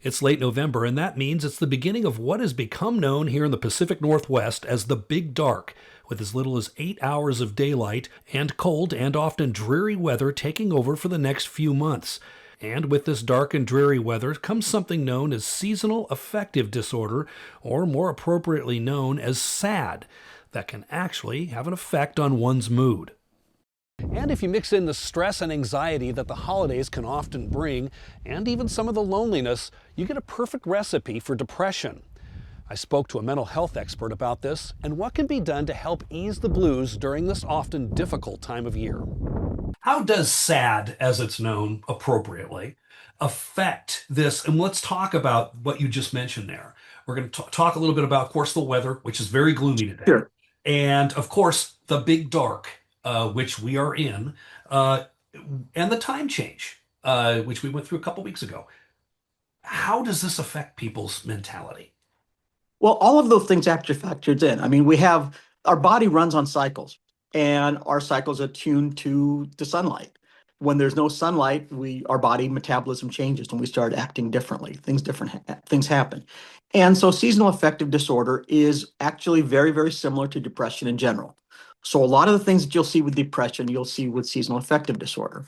It's late November, and that means it's the beginning of what has become known here in the Pacific Northwest as the Big Dark, with as little as 8 hours of daylight and cold and often dreary weather taking over for the next few months. And with this dark and dreary weather comes something known as seasonal affective disorder, or more appropriately known as SAD, that can actually have an effect on one's mood. And if you mix in the stress and anxiety that the holidays can often bring, and even some of the loneliness, you get a perfect recipe for depression. I spoke to a mental health expert about this and what can be done to help ease the blues during this often difficult time of year. How does SAD, as it's known appropriately, affect this? And let's talk about what you just mentioned there. We're going to talk a little bit about, of course, the weather, which is very gloomy today. Sure. And, of course, the big dark, which we are in, uh, and the time change, which we went through a couple weeks ago. How does this affect people's mentality? Well, all of those things actually factored in. I mean, we have our body runs on cycles, and our cycles are tuned to the sunlight. When there's no sunlight, our body metabolism changes and we start acting differently. Things happen. And so seasonal affective disorder is actually very, very similar to depression in general. So a lot of the things that you'll see with depression, you'll see with seasonal affective disorder.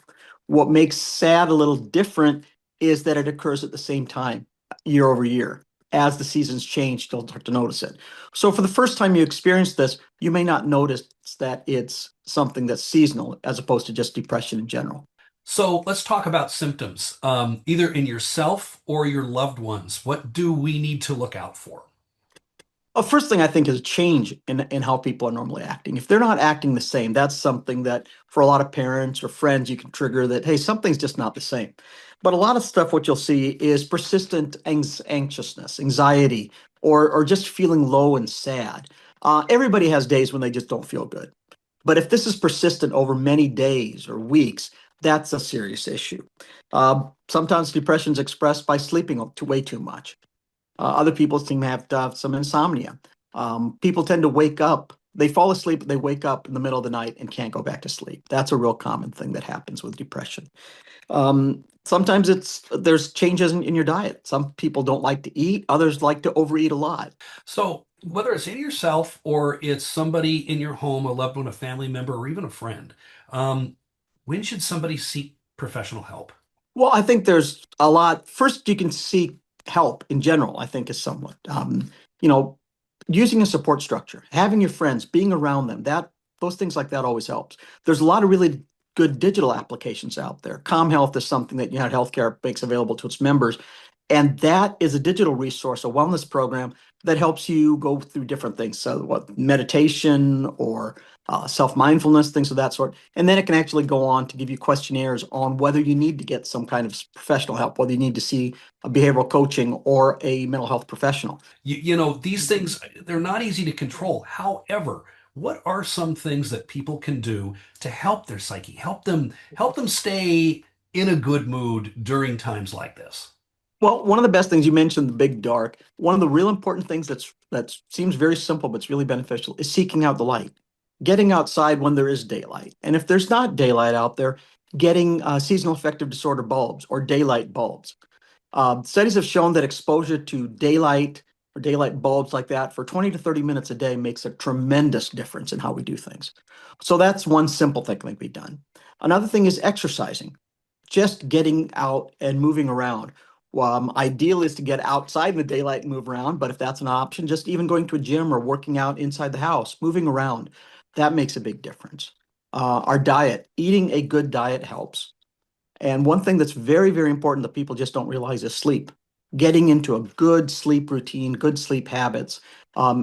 What makes SAD a little different is that it occurs at the same time year over year. As the seasons change, you'll start to notice it. So for the first time you experience this, you may not notice that it's something that's seasonal as opposed to just depression in general. So let's talk about symptoms, either in yourself or your loved ones. What do we need to look out for? First thing I think is change in how people are normally acting. If they're not acting the same, that's something that for a lot of parents or friends, you can trigger that, hey, something's just not the same. But a lot of stuff, what you'll see is persistent anxiousness, anxiety, or just feeling low and sad. Everybody has days when they just don't feel good. But if this is persistent over many days or weeks, that's a serious issue. Sometimes depression is expressed by sleeping way too much. Other people seem to have some insomnia. People tend to wake up, they fall asleep, they wake up in the middle of the night and can't go back to sleep. That's a real common thing that happens with depression. Sometimes there's changes in your diet. Some people don't like to eat, others like to overeat a lot. So, whether it's in yourself or it's somebody in your home, a loved one, a family member, or even a friend, um, when should somebody seek professional help? Well, I think there's a lot. First, you can seek help in general, I think is somewhat, you know, using a support structure, having your friends, being around them, those things like that always helps. There's a lot of really good digital applications out there. ComHealth is something that United Healthcare makes available to its members. And that is a digital resource, a wellness program that helps you go through different things. So, what meditation or self-mindfulness, things of that sort. And then it can actually go on to give you questionnaires on whether you need to get some kind of professional help, whether you need to see a behavioral coaching or a mental health professional. These things, they're not easy to control. However, what are some things that people can do to help their psyche, help them stay in a good mood during times like this? Well, one of the best things you mentioned, the big dark. One of the real important things that seems very simple but it's really beneficial is seeking out the light, getting outside when there is daylight, and if there's not daylight out there, getting seasonal affective disorder bulbs or daylight bulbs. Studies have shown that exposure to daylight or daylight bulbs like that for 20 to 30 minutes a day makes a tremendous difference in how we do things. So that's one simple thing that can be done. Another thing is exercising, just getting out and moving around. Ideal is to get outside in the daylight and move around, but if that's an option, just even going to a gym or working out inside the house, moving around, that makes a big difference. Our diet, eating a good diet helps. And one thing that's very, very important that people just don't realize is sleep. Getting into a good sleep routine, good sleep habits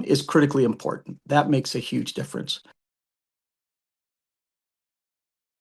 is critically important. That makes a huge difference.